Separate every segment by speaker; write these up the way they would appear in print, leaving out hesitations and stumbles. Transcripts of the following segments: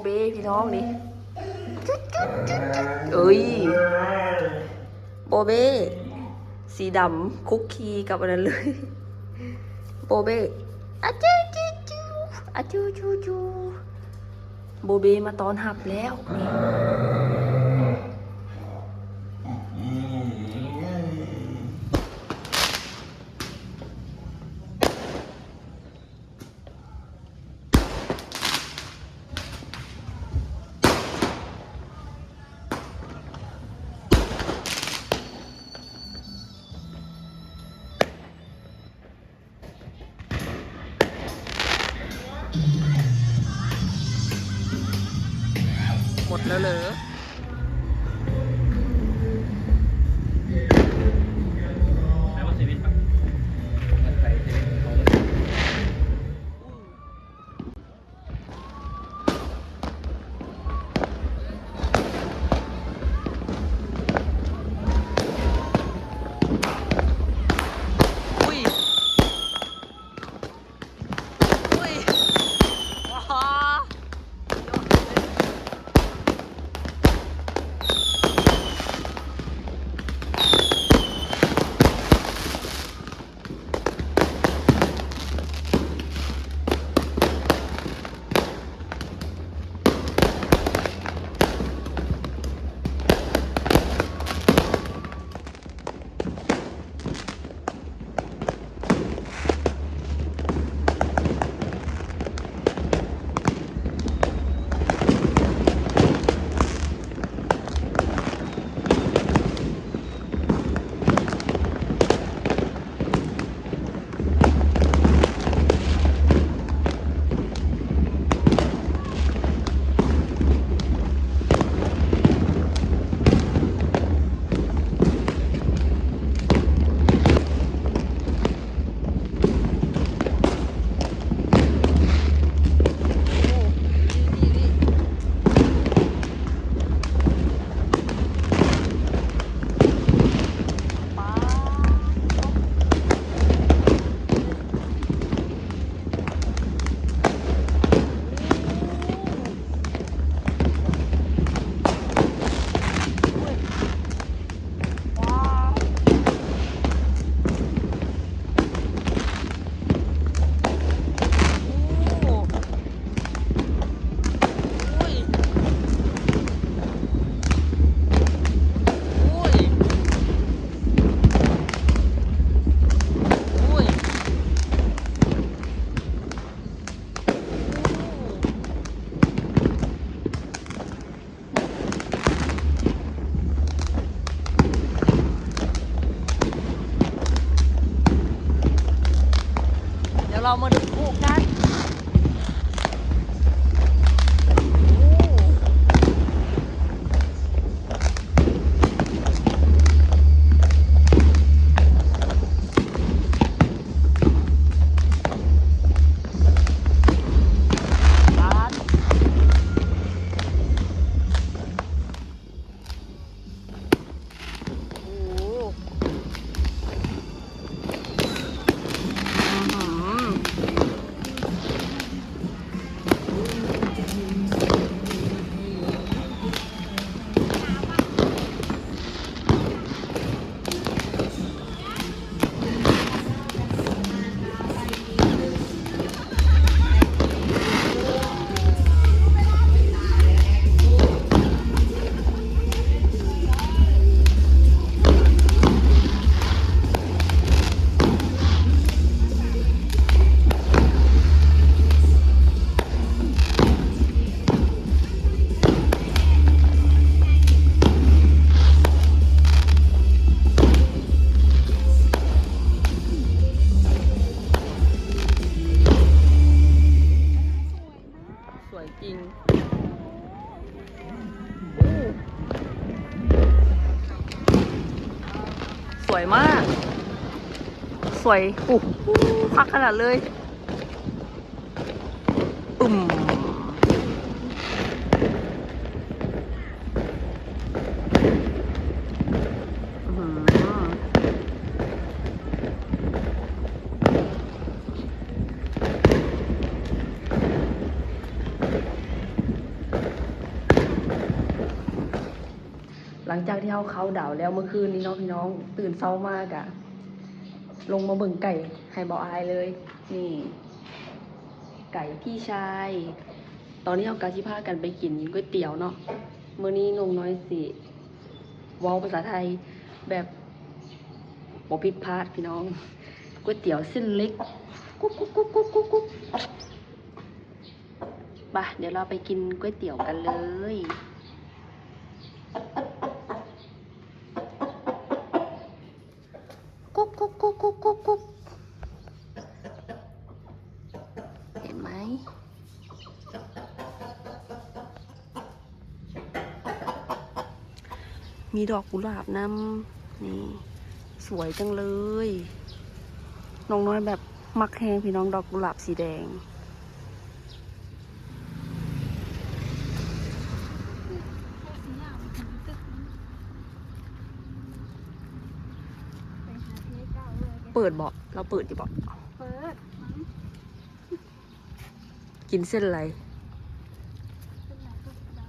Speaker 1: เบ้พี่น้องนี่เอ้ยโบเบ้สีดำคุกคีกับอันนั้นเลยโบเบ้อะจูจูจูอะจูจูจูโบเบ้มาตอนหับแล้วนี่หมดแล้วเหรอ
Speaker 2: แล้วว่าเซเว่นปะไปเซเว่นเขาเลย
Speaker 1: อุ้ยอุ้ยว้าเดี๋ยวเรามาดูคู่กันสวยจริงสวยมาก สวยพักขนาดเลยปุ่ม งจากที่เขาดาวแล้วเมื่อคืนนี้เนาะพี่น้องตื่นเช้ามากอะลงมาเบิ่งไก่ให้บ่อายเลยนี่ไก่พี่ชายตอนนี้เอากาชิพากันไปกินก๋วยเตี๋ยวเนาะมื้อนี้นงน้อยสิเว้าภาษาไทยแบบบ่ผิดพลาดพี่น้องก๋วยเตี๋ยวเส้นเล็กกุ๊กกุ๊กกุ๊กกุ๊กกุ๊กกุ๊กไปเดี๋ยวเราไปกินก๋วยเตี๋ยวกันเลยกุ๊กกุ๊กกุ๊กกุ๊กกุ๊กกุ๊กเห็นไหมมีดอกกุหลาบน้ำนี่สวยจังเลยน้องน้อยแบบมักแฮงพี่น้องดอกกุหลาบสีแดงเปิดเบาะเราเปิดดิเบาะ
Speaker 3: เปิดมั้ง
Speaker 1: กินเส้นอะไร
Speaker 3: เป็นไรก็ได้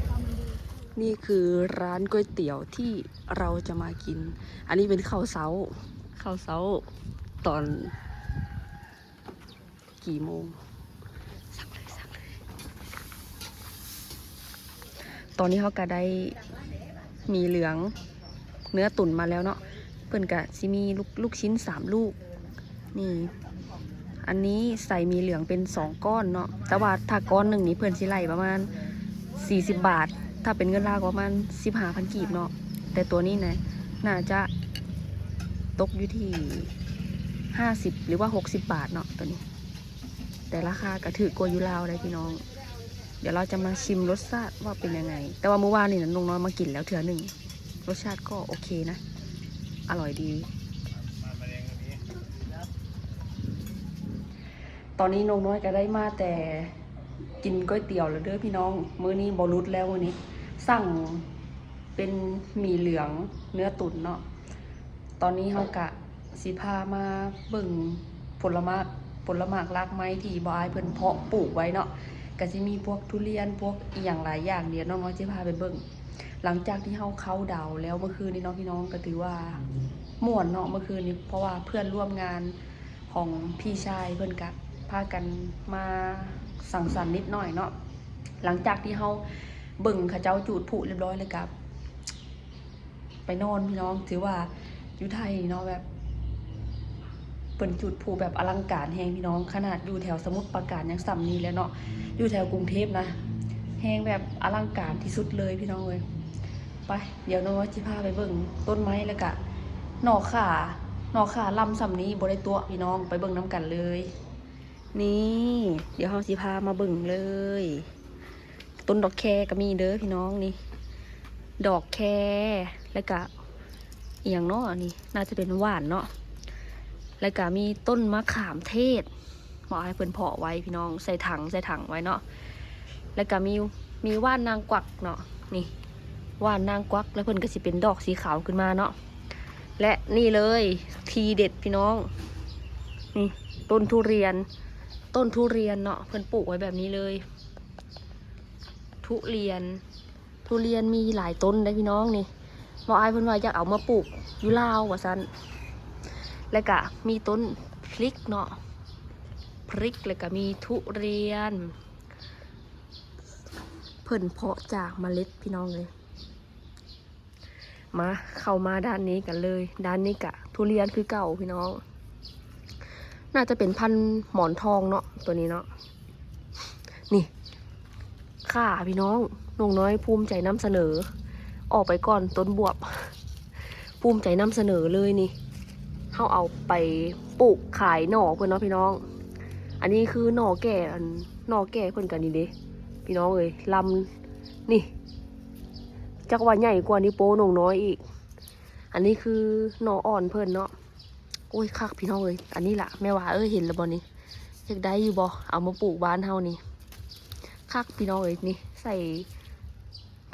Speaker 3: เอามันดี
Speaker 1: นี่คือร้านก๋วยเตี๋ยวที่เราจะมากิน อันนี้เป็นข้าวเช้าตอนกี่โมงสั่งเลย ตอนนี้เขาก็ได้มีเหลืองเนื้อตุ๋นมาแล้วเนาะเพิ่นกะซิมีลูกชิ้น3 ลูกนี่อันนี้ใส่มีเหลืองเป็น2 ก้อนเนาะแต่ว่าถ้าก้อนหนึ่งนี้เพิ่นสิไล่ประมาณ40 บาทถ้าเป็นเงินลาวก็ประมาณ15,000 กีบเนาะแต่ตัวนี้นะน่าจะตกอยู่ที่50หรือว่า60 บาทเนาะตัวนี้แต่ราคาก็ถือกว่าอยู่ลาวเลยพี่น้องเดี๋ยวเราจะมาชิมรสชาติว่าเป็นยังไงแต่ว่าเมื่อวานนี่น้องน้อยมากินแล้วเถื่อหนึ่งรสชาติก็โอเคนะอร่อยดีตอนนี้น้องน้อยก็ได้มาแต่กินก๋วยเตี๋ยวแล้วเด้อพี่น้องมื้อนี้บอรุดแล้ววันนี้สั่งเป็นหมี่เหลืองเนื้อตุ๋นเนาะตอนนี้เฮากะสิพามาเบิ่งผลไม้รากไม้ที่บ่ายเพิ่นเพาะปลูกไว้เนาะก็สิมีพวกทุเรียนพวกอีหยังหลายอย่างเดี๋ยวน้องน้อยสิพาไปเบิ่งหลังจากที่เฮาเข้าดาวแล้วเมื่อคืนนี้เนาะพี่น้องก็ถือว่าม่วนเนาะเมื่อคืนนี้เพราะว่าเพื่อนร่วมงานของพี่ชายเพิ่นก็พากันมาสังสรรค์นิดหน่อยเนาะหลังจากที่เฮาเบิ่งเขาเจ้าจูดผุเรียบร้อยเลยครับไปนอนพี่น้องถือว่าอยู่ไทยเนาะแบบเปิ่นจุดผุแบบอลังการแฮงพี่น้องขนาดอยู่แถวสมุทรปราการยังส่ำนี้แล้วเนาะอยู่แถวกรุงเทพนะแฮงแบบอลังการที่สุดเลยพี่น้องเลยไปเดี๋ยวน้องจิพาไปเบิ่งต้นไม้แล้วก็หน่อขาลำส่ำนี้บ่ได้ตัวพี่น้องไปเบิ่งน้ำกันเลยนี่เดี๋ยวเฮาสิพามาเบิ่งเลยต้นดอกแคก็มีเด้อพี่น้องนี่ดอกแคแล้วก็อีหยังเนาะอันนี้น่าจะเป็นหวานเนาะแล้วก็มีต้นมะขามเทศหมอให้เพิ่นเพาะไว้พี่น้องใส่ถังไว้เนาะแล้วก็มีว่านนางกวักเนาะนี่ว่านนางกวักแล้วเพิ่นก็สิเป็นดอกสีขาวขึ้นมาเนาะและนี่เลยทีเด็ดพี่น้องนี่ต้นทุเรียนเนาะเพิ่นปลูกไว้แบบนี้เลยทุเรียนมีหลายต้นเลยพี่น้องนี่หมออ้ายเพิ่นว่าอยากเอามาปลูกอยู่ลาวว่าซั่นแล้วก็มีต้นพริกเนาะแล้วก็มีทุเรียนเพิ่นเพาะจากเมล็ดพี่น้องเลยมาเข้ามาด้านนี้กันเลยด้านนี้กะทุเรียนคือเก่าพี่น้องน่าจะเป็นพันธุ์หมอนทองเนาะตัวนี้เนาะนี่ข่าพี่น้องน้อยภูมิใจนำเสนอออกไปก่อนต้นบวบภูมิใจนำเสนอเลยนี่เขาเอาไปปลูกขายหน่อเพื่อนเนาะพี่น้องอันนี้คือหน่อแก่เพื่อนกันนี่เด้พี่น้องเลยลำนี่จักว่าใหญ่กว่านี้โป้น้อยอีกอันนี้คือหน่ออ่อนเพื่อนเนาะโอ้ยคักพี่น้องเลยอันนี้ล่ะแม่ว่าเห็นแล้วบอนี่อยากได้อยู่บอเอามาปลูกบ้านเฮานี่คักพี่น้องเลยนี่ใส่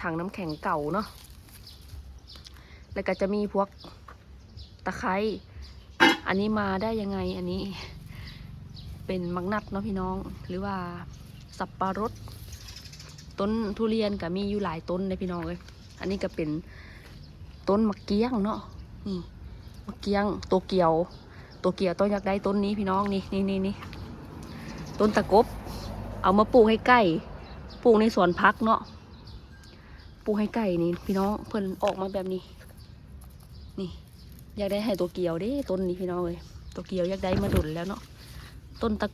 Speaker 1: ถังน้ำแข็งเก่าเนาะแล้วก็จะมีพวกตะไคร้อันนี้มาได้ยังไงอันนี้เป็นมักนัดเนาะพี่น้องหรือว่าสับปะรด ต้นทุเรียนก็มีอยู่หลายต้นเลยพี่น้องเลยอันนี้ก็เป็นต้นมะเกี้ยงเนาะนี่มะเกี้ยงตัวเกียวต้องอยากได้ต้นนี้พี่น้องนี่ต้นตะกบเอามาปลูกให้ไก่ปลูกในสวนพักเนาะปลูกให้ไก่นี่พี่น้องเพิ่นออกมาแบบนี้นี่อยากได้ให้ตัวเกียวเด้ต้นนี้พี่น้องเลยตัวเกียวอยากได้มาดุนแล้วเนาะต้นตะ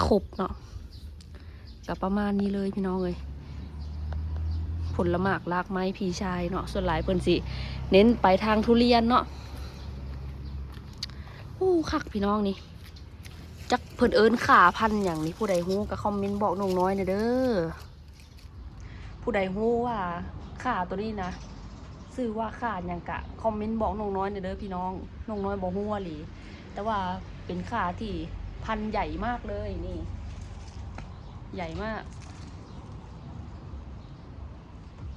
Speaker 1: ขบเนาะกับประมาณนี้เลยพี่น้องเลยผลหมากรากไม้พี่ชายเนาะส่วนหลายเพิ่นสิเน้นไปทางทุเรียนเนาะคักพี่น้องนี่จักเพิ่นเอิ้นขาพันอย่างนี้ผู้ใดฮู้ก็คอมเมนต์บอกน้องน้อยหน่อยเด้อผู้ใดฮู้ว่าขาตัวนี้นะชื่อว่าขาอย่างกะคอมเมนต์บอกน้องน้อยหน่อยเด้อพี่น้องน้องน้อยบ่ฮู้หลีแต่ว่าเป็นขาที่พันใหญ่มากเลยนี่ใหญ่มาก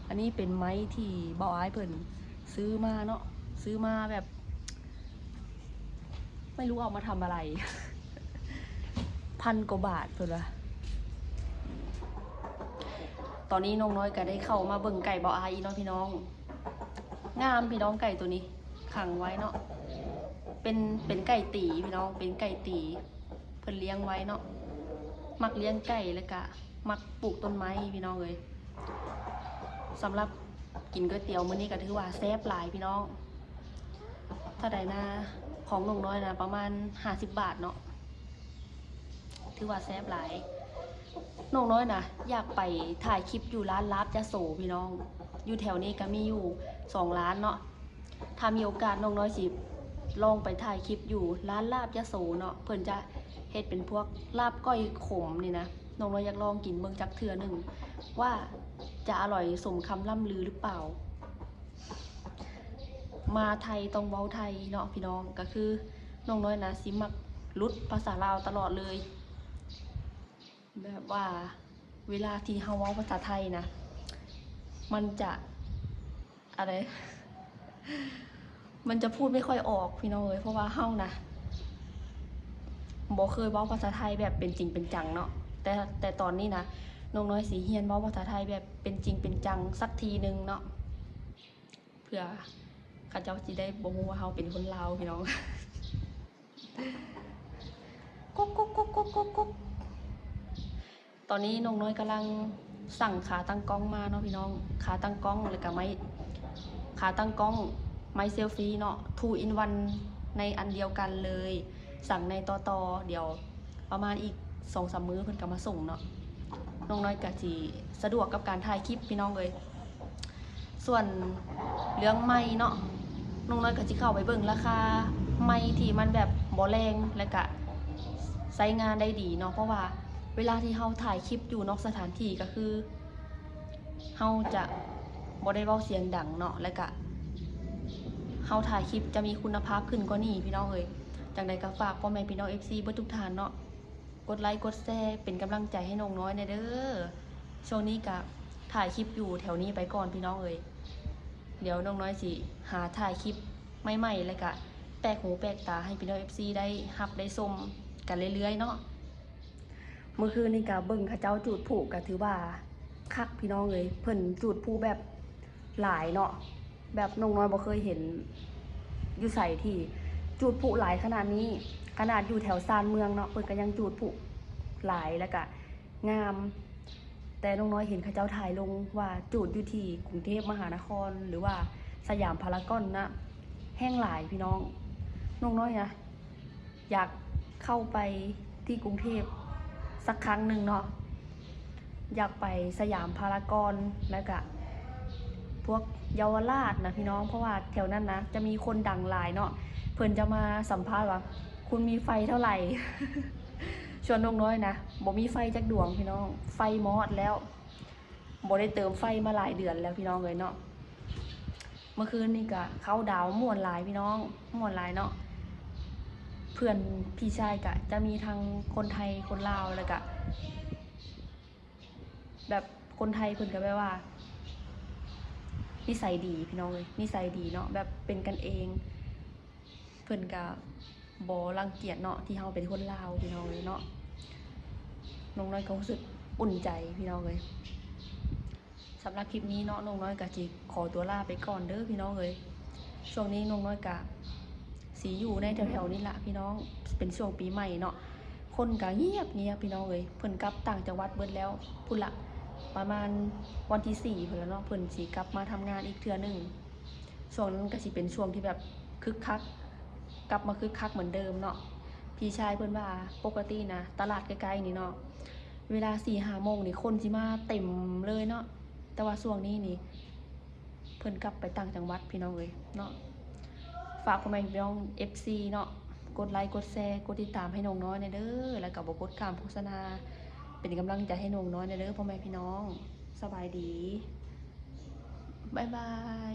Speaker 1: อันนี้เป็นไม้ที่บ่าวอ้ายเพิ่นซื้อมาเนาะซื้อมาแบบไม่รู้เอามาทำอะไร 1,000 กว่าบาทเพิ่นว่าตอนนี้น้องน้อยก็ได้เข้ามาเบิ่งไก่บ่าวอ้ายอีเนาะพี่น้องงามพี่น้องไก่ตัวนี้ขังไว้เนาะเป็นไก่ตีพี่น้องเป็นไก่ตีเพิ่นเลี้ยงไว้เนาะมักเลี้ยงไก่แล้วก็มักปลูกต้นไม้พี่น้องเลยสำหรับกินก๋วยเตี๋ยวมื้อนี้ก็ถือว่าแซ่บหลายพี่น้องถ้าใดนะของน้องน้อยนะประมาณ50 บาทเนาะถือว่าแซ่บหลายน้องน้อยนะอยากไปถ่ายคลิปอยู่ร้านลาบยะโสพี่น้องอยู่แถวนี้ก็มีอยู่2 ร้านเนาะถ้ามีโอกาสน้องน้อยสิลองไปถ่ายคลิปอยู่ร้านลาบยะโสเนาะเพิ่นจะเฮ็ดเป็นพวกลาบก้อยขมนี่นะน้องน้อยอยากลองกินเบิ่งจักเทื่อหนึ่งว่าจะอร่อยสมคำล่ำลือหรือเปล่ามาไทยต้องเว้าไทยเนาะพี่น้องก็คือน้องน้อยนะสิมักลุดภาษาลาวตลอดเลยแบบว่าเวลาที่เฮาเว้าภาษาไทยนะมันจะอะไร มันจะพูดไม่ค่อยออกพี่น้องเลยเพราะว่าเฮานะบ่เคยเว้าภาษาไทยแบบเป็นจริงเป็นจังเนาะแต่ตอนนี้นะน้องน้อยสีเฮียนเว้าภาษาไทยแบบเป็นจริงเป็นจังสักทีนึงเนาะเพื่อข้าเจ้าสิได้บ่ฮู้ว่าเฮาเป็นคนลาวพี่น้อง กุ๊กตอนนี้น้องน้อยกำลังสั่งขาตั้งกล้องมาเนาะพี่น้องขาตั้งกล้องแล้วก็ไม้ขาตั้งกล้องไม้เซลฟี่เนาะ2 in 1ในอันเดียวกันเลยสั่งในต่อเดี๋ยวประมาณอีก 2-3 มื้อเพิ่นก็มาส่งเนาะน้องน้อยก็สิสะดวกกับการถ่ายคลิปพี่น้องเลยส่วนเรื่องไม้เนาะน้องน้อยก็สิเข้าไปเบิ่งราคาไม้ที่มันแบบบ่แรงและก็ใช้งานได้ดีเนาะเพราะว่าเวลาที่เฮาถ่ายคลิปอยู่นอกสถานที่ก็คือเฮาจะบ่ได้เว้าเสียงดังเนาะและก็เฮาถ่ายคลิปจะมีคุณภาพขึ้นกว่านี้พี่น้องเอ้ยจังใดก็ฝากพ่อแม่พี่น้อง FC เบิดทุกท่านเนาะกดไลค์กดแชร์เป็นกำลังใจให้น้องน้อยเด้อช่วงนี้ก็ถ่ายคลิปอยู่แถวนี้ไปก่อนพี่น้องเอ้ยเดี๋ยวน้องน้อยสิหาถ่ายคลิปใหม่ๆแล้วก็แปลกหูแปลกตาให้พี่น้อง FC ได้รับได้ชมกันเรื่อยๆเนาะเมื่อคืนนี่ก็เบิ่งเขาเจ้าจูดผูกก็ถือว่าคักพี่น้องเลยเพิ่นจูดผูแบบหลายเนาะแบบน้องน้อยบ่เคยเห็นอยู่ใส่ที่จูดผูหลายขนาดนี้ขนาดอยู่แถวซานเมืองเนาะเพิ่นก็ยังจูดผูหลายแล้วก็งามแต่น้องน้อยเห็นเขาเจ้าถ่ายลงว่าจูดอยู่ที่กรุงเทพมหานครหรือว่าสยามพารากอนนะแห้งหลายพี่น้องน้องน้อยนะอยากเข้าไปที่กรุงเทพสักครั้งหนึ่งเนาะอยากไปสยามพารากอนแล้วก็พวกเยาวราชนะพี่น้องเพราะว่าแถวนั้นนะจะมีคนดังหลายเนาะเพิ่นจะมาสัมภาษณ์ว่าคุณมีไฟเท่าไหร่ ชวนน้องน้อยนะบ่มีไฟจักดวงพี่น้องไฟมอดแล้วบ่ได้เติมไฟมาหลายเดือนแล้วพี่น้องเลยเนาะเมื่อคืนนี่ก็เขาดาวม่วนหลายพี่น้องม่วนหลายเนาะเพื่อนพี่ชายก็จะมีทั้งคนไทยคนลาวแล้วก็แบบคนไทยเพิ่นก็แบบว่านิสัยดีพี่น้องเลยนิสัยดีเนาะแบบเป็นกันเองเพิ่นก็บ่รังเกียจเนาะที่เฮาเป็นคนลาวพี่น้องเลยเนาะน้องน้อยก็รู้สึกอุ่นใจพี่น้องเลย สำหรับคลิปนี้เนาะน้องน้อยกะจิขอตัวลาไปก่อนเด้อพี่น้องเอ้ยช่วงนี้น้องน้อยกะสีอยู่ในแถวๆนี้ละพี่น้องเป็นช่วงปีใหม่เนาะคนกะเงียบพี่น้องเอ้ยเพิ่นกลับต่างจังหวัดเบิดแล้วพุ่นละประมาณวันที่4เพิ่นแล้วเนาะเพิ่นสิกลับมาทำงานอีกเทื่อนึงช่วงนั้นก็สิเป็นช่วงที่แบบคึกคักกลับมาคึกคักเหมือนเดิมเนาะพี่ชายเพิ่นว่าปกตินะตลาดใกล้ๆนี่เนาะเวลา 4-5 โมงนี่คนสิมาเต็มเลยเนาะแต่ว่าช่วงนี้นี่เพิ่นกลับไปต่างจังหวัดพี่น้องเอ้ยเนาะฝากพ่อแม่พี่น้อง FC เนาะกดไลค์กดแชร์กดติดตามให้น้องน้อยเด้อแล้วก็บ่กดข้ามโฆษณาเป็นกำลังใจให้น้องน้อยเด้อพ่อแม่พี่น้องสบายดีบ๊ายบาย